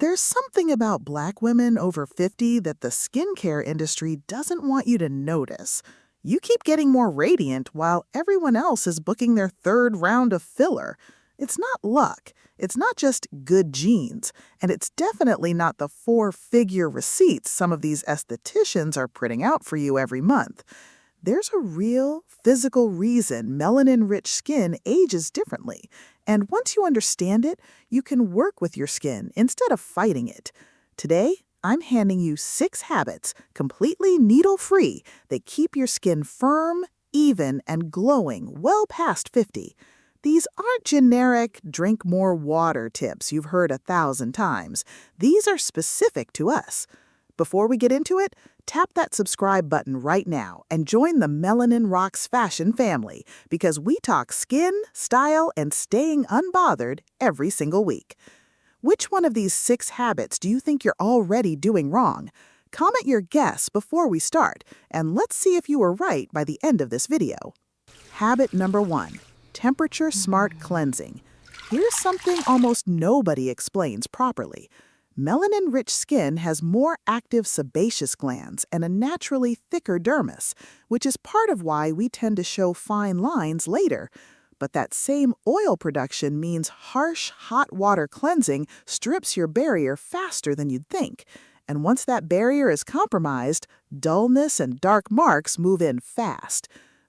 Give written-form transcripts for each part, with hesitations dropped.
There's something about Black women over 50 that the skincare industry doesn't want you to notice. You keep getting more radiant while everyone else is booking their third round of filler. It's not luck. It's not just good genes. And it's definitely not the four-figure receipts some of these estheticians are printing out for you every month. There's a real physical reason melanin-rich skin ages differently. And once you understand it, you can work with your skin instead of fighting it. Today, I'm handing you 6 habits, completely needle-free, that keep your skin firm, even, and glowing well past 50. These aren't generic drink more water tips you've heard 1,000 times. These are specific to us. Before we get into it, tap that subscribe button right now and join the Melanin Rocks fashion family because we talk skin, style, and staying unbothered every single week. Which one of these 6 habits do you think you're already doing wrong? Comment your guess before we start, and let's see if you were right by the end of this video. Habit number 1, temperature-smart cleansing. Here's something almost nobody explains properly. Melanin-rich skin has more active sebaceous glands and a naturally thicker dermis, which is part of why we tend to show fine lines later. But that same oil production means harsh, hot water cleansing strips your barrier faster than you'd think. And once that barrier is compromised, dullness and dark marks move in fast.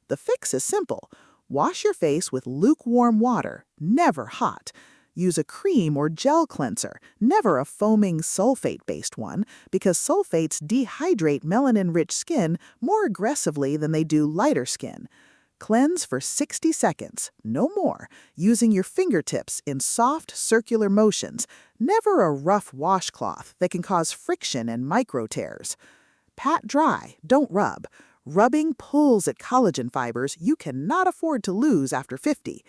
The fix is simple. Wash your face with lukewarm water, never hot. Use a cream or gel cleanser, never a foaming sulfate-based one, because sulfates dehydrate melanin-rich skin more aggressively than they do lighter skin. Cleanse for 60 seconds, no more, using your fingertips in soft circular motions, never a rough washcloth that can cause friction and micro tears. Pat dry, don't rub. Rubbing pulls at collagen fibers you cannot afford to lose after 50.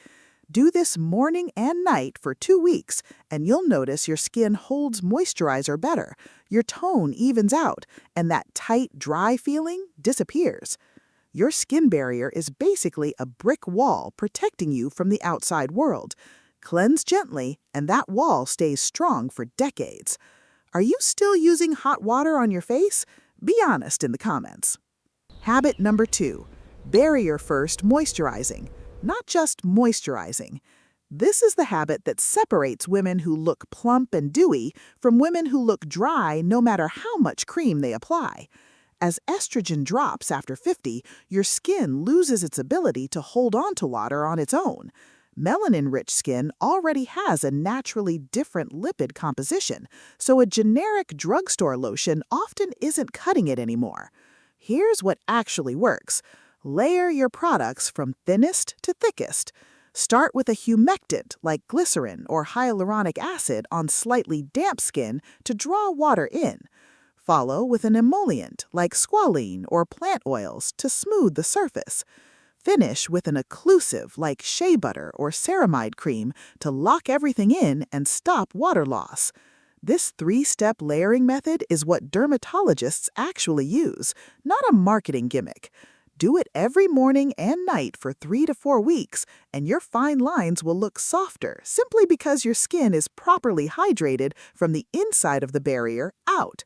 Do this morning and night for 2 weeks, and you'll notice your skin holds moisturizer better, your tone evens out, and that tight, dry feeling disappears. Your skin barrier is basically a brick wall protecting you from the outside world. Cleanse gently, and that wall stays strong for decades. Are you still using hot water on your face? Be honest in the comments. Habit number 2, barrier first moisturizing. Not just moisturizing. This is the habit that separates women who look plump and dewy from women who look dry no matter how much cream they apply. As estrogen drops after 50, your skin loses its ability to hold on to water on its own. Melanin-rich skin already has a naturally different lipid composition, so a generic drugstore lotion often isn't cutting it anymore. Here's what actually works. Layer your products from thinnest to thickest. Start with a humectant like glycerin or hyaluronic acid on slightly damp skin to draw water in. Follow with an emollient like squalene or plant oils to smooth the surface. Finish with an occlusive like shea butter or ceramide cream to lock everything in and stop water loss. This 3-step layering method is what dermatologists actually use, not a marketing gimmick. Do it every morning and night for 3 to 4 weeks, and your fine lines will look softer simply because your skin is properly hydrated from the inside of the barrier out.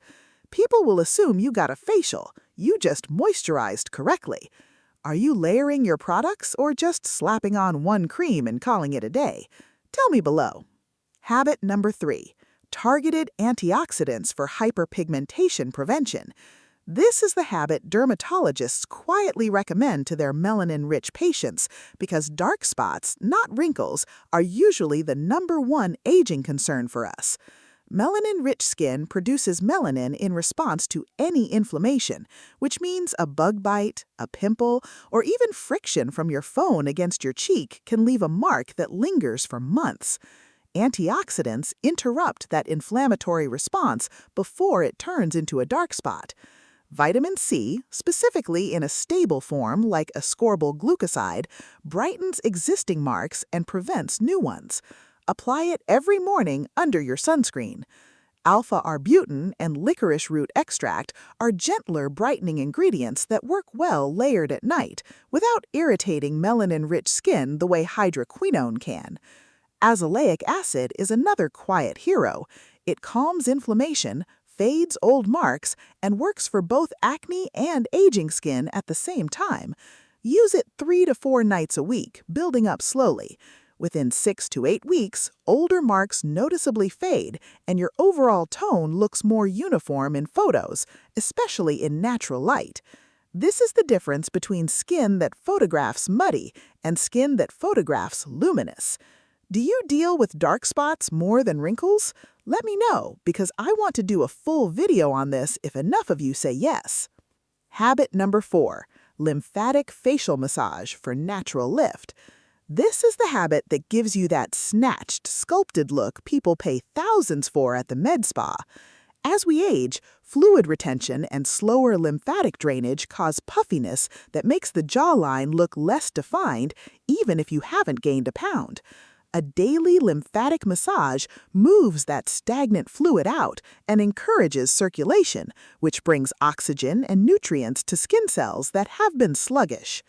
People will assume you got a facial. You just moisturized correctly. Are you layering your products or just slapping on one cream and calling it a day? Tell me below. Habit number 3, targeted antioxidants for hyperpigmentation prevention. This is the habit dermatologists quietly recommend to their melanin-rich patients because dark spots, not wrinkles, are usually the #1 aging concern for us. Melanin-rich skin produces melanin in response to any inflammation, which means a bug bite, a pimple, or even friction from your phone against your cheek can leave a mark that lingers for months. Antioxidants interrupt that inflammatory response before it turns into a dark spot. Vitamin C, specifically in a stable form like ascorbyl glucoside, brightens existing marks and prevents new ones. Apply it every morning under your sunscreen. Alpha-arbutin and licorice root extract are gentler brightening ingredients that work well layered at night without irritating melanin-rich skin the way hydroquinone can. Azelaic acid is another quiet hero. It calms inflammation, fades old marks, and works for both acne and aging skin at the same time. Use it 3 to 4 nights a week, building up slowly. Within 6 to 8 weeks, older marks noticeably fade, and your overall tone looks more uniform in photos, especially in natural light. This is the difference between skin that photographs muddy and skin that photographs luminous. Do you deal with dark spots more than wrinkles? Let me know, because I want to do a full video on this if enough of you say yes. Habit number 4, lymphatic facial massage for natural lift. This is the habit that gives you that snatched, sculpted look people pay thousands for at the med spa. As we age, fluid retention and slower lymphatic drainage cause puffiness that makes the jawline look less defined even if you haven't gained a pound. A daily lymphatic massage moves that stagnant fluid out and encourages circulation, which brings oxygen and nutrients to skin cells that have been sluggish.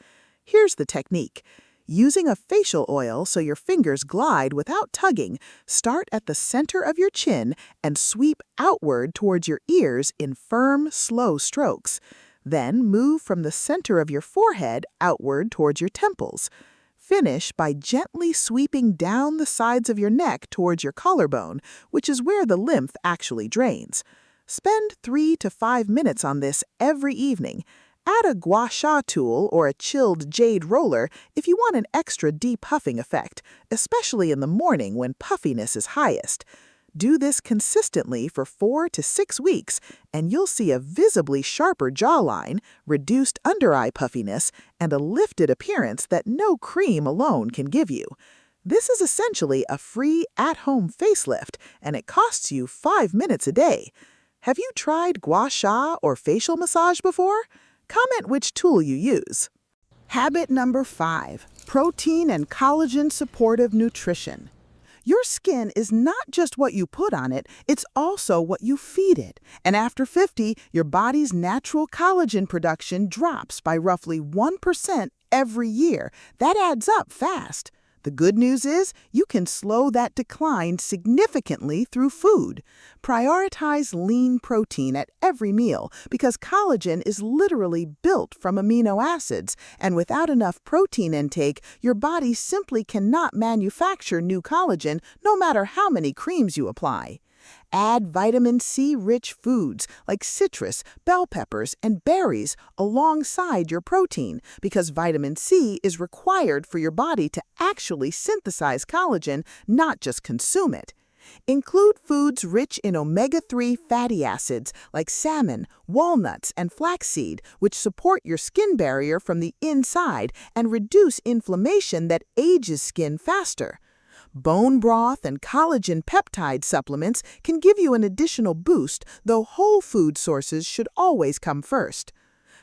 Here's the technique. Using a facial oil so your fingers glide without tugging, start at the center of your chin and sweep outward towards your ears in firm, slow strokes. Then move from the center of your forehead outward towards your temples. Finish by gently sweeping down the sides of your neck towards your collarbone, which is where the lymph actually drains. Spend 3 to 5 minutes on this every evening. Add a gua sha tool or a chilled jade roller if you want an extra depuffing effect, especially in the morning when puffiness is highest. Do this consistently for 4 to 6 weeks, and you'll see a visibly sharper jawline, reduced under-eye puffiness, and a lifted appearance that no cream alone can give you. This is essentially a free at-home facelift, and it costs you 5 minutes a day. Have you tried gua sha or facial massage before? Comment which tool you use. Habit number 5, protein and collagen supportive nutrition. Your skin is not just what you put on it, it's also what you feed it. And after 50, your body's natural collagen production drops by roughly 1% every year. That adds up fast. The good news is you can slow that decline significantly through food. Prioritize lean protein at every meal because collagen is literally built from amino acids, and without enough protein intake, your body simply cannot manufacture new collagen no matter how many creams you apply. Add vitamin C-rich foods like citrus, bell peppers, and berries alongside your protein because vitamin C is required for your body to actually synthesize collagen, not just consume it. Include foods rich in omega-3 fatty acids like salmon, walnuts, and flaxseed, which support your skin barrier from the inside and reduce inflammation that ages skin faster. Bone broth and collagen peptide supplements can give you an additional boost, though whole food sources should always come first.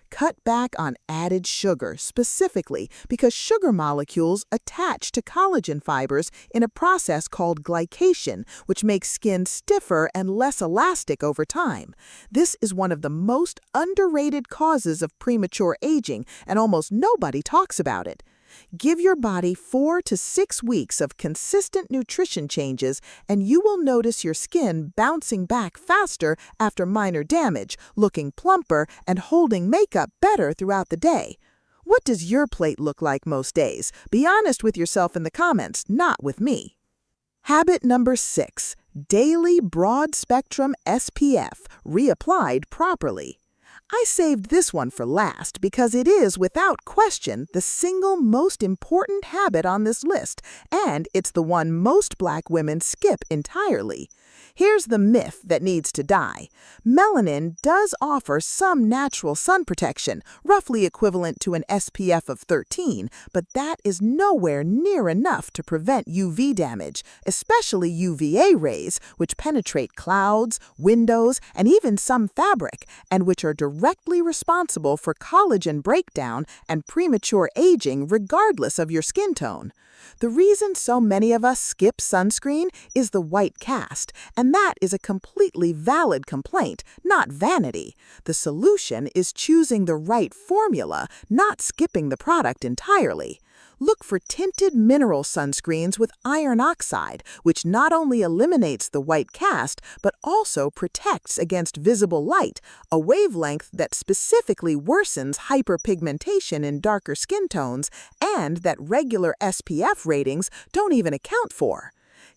Cut back on added sugar specifically because sugar molecules attach to collagen fibers in a process called glycation, which makes skin stiffer and less elastic over time. This is one of the most underrated causes of premature aging, and almost nobody talks about it. Give your body 4 to 6 weeks of consistent nutrition changes, and you will notice your skin bouncing back faster after minor damage, looking plumper, and holding makeup better throughout the day. What does your plate look like most days? Be honest with yourself in the comments, not with me. Habit number 6, daily broad-spectrum SPF, reapplied properly. I saved this one for last because it is, without question, the single most important habit on this list, and it's the one most Black women skip entirely. Here's the myth that needs to die. Melanin does offer some natural sun protection, roughly equivalent to an SPF of 13, but that is nowhere near enough to prevent UV damage, especially UVA rays, which penetrate clouds, windows, and even some fabric, and which are directly responsible for collagen breakdown and premature aging regardless of your skin tone. The reason so many of us skip sunscreen is the white cast, and that is a completely valid complaint, not vanity. The solution is choosing the right formula, not skipping the product entirely. Look for tinted mineral sunscreens with iron oxide, which not only eliminates the white cast, but also protects against visible light, a wavelength that specifically worsens hyperpigmentation in darker skin tones and that regular SPF ratings don't even account for.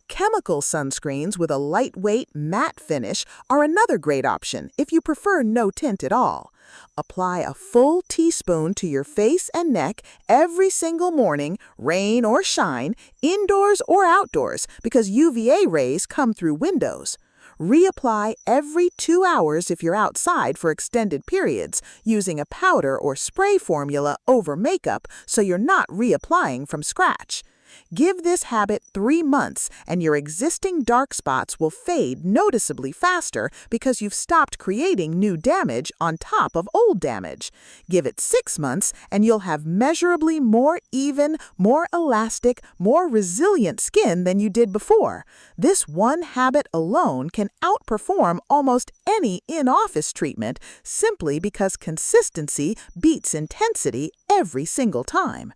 Chemical sunscreens with a lightweight, matte finish are another great option if you prefer no tint at all. Apply a full teaspoon to your face and neck every single morning, rain or shine, indoors or outdoors, because UVA rays come through windows. Reapply every 2 hours if you're outside for extended periods, using a powder or spray formula over makeup so you're not reapplying from scratch. Give this habit 3 months and your existing dark spots will fade noticeably faster because you've stopped creating new damage on top of old damage. Give it 6 months and you'll have measurably more even, more elastic, more resilient skin than you did before. This one habit alone can outperform almost any in-office treatment simply because consistency beats intensity every single time.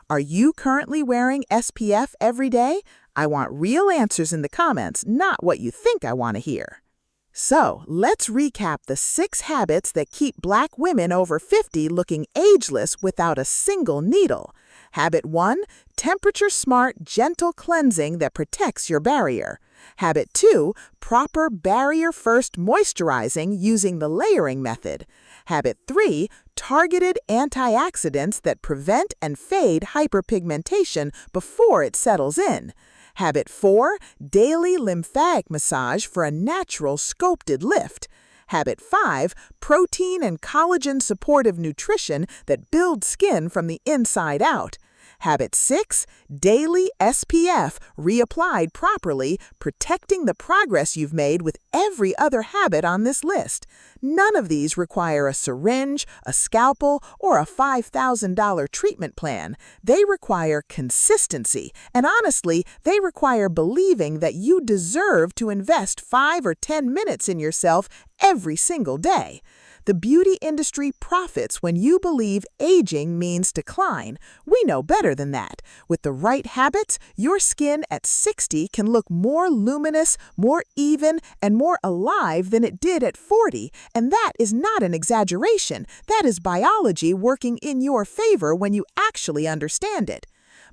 Are you currently wearing SPF every day? I want real answers in the comments, not what you think I want to hear. So, let's recap the 6 habits that keep Black women over 50 looking ageless without a single needle. Habit 1, temperature-smart, gentle cleansing that protects your barrier. Habit 2, proper barrier-first moisturizing using the layering method. Habit 3, targeted antioxidants that prevent and fade hyperpigmentation before it settles in. Habit 4, daily lymphatic massage for a natural sculpted lift. Habit 5, protein and collagen supportive nutrition that builds skin from the inside out. Habit 6, daily SPF reapplied properly, protecting the progress you've made with every other habit on this list. None of these require a syringe, a scalpel, or a $5,000 treatment plan. They require consistency, and honestly, they require believing that you deserve to invest 5 or 10 minutes in yourself every single day. The beauty industry profits when you believe aging means decline. We know better than that. With the right habits, your skin at 60 can look more luminous, more even, and more alive than it did at 40. And that is not an exaggeration. That is biology working in your favor when you actually understand it.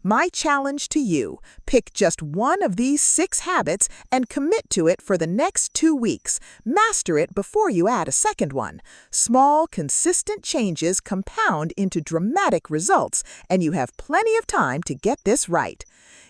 My challenge to you, pick just one of these 6 habits and commit to it for the next 2 weeks. Master it before you add a second one. Small, consistent changes compound into dramatic results, and you have plenty of time to get this right.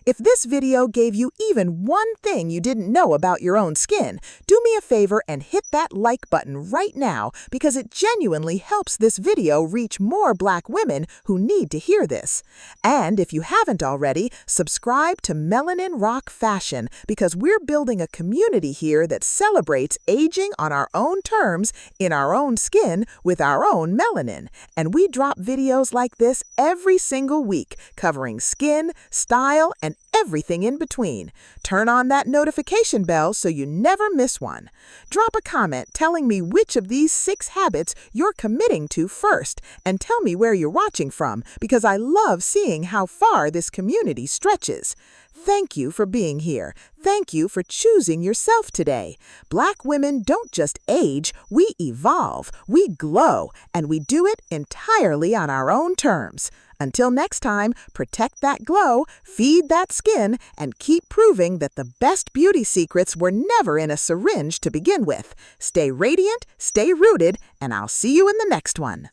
If this video gave you even one thing you didn't know about your own skin, do me a favor and hit that like button right now because it genuinely helps this video reach more Black women who need to hear this. And if you haven't already, subscribe to Melanin Rock Fashion because we're building a community here that celebrates aging on our own terms, in our own skin, with our own melanin. And we drop videos like this every single week, covering skin, style, and everything in between. Turn on that notification bell so you never miss one. Drop a comment telling me which of these 6 habits you're committing to first, and tell me where you're watching from, because I love seeing how far this community stretches. Thank you for being here. Thank you for choosing yourself today. Black women don't just age, we evolve, we glow, and we do it entirely on our own terms. Until next time, protect that glow, feed that skin, and keep proving that the best beauty secrets were never in a syringe to begin with. Stay radiant, stay rooted, and I'll see you in the next one.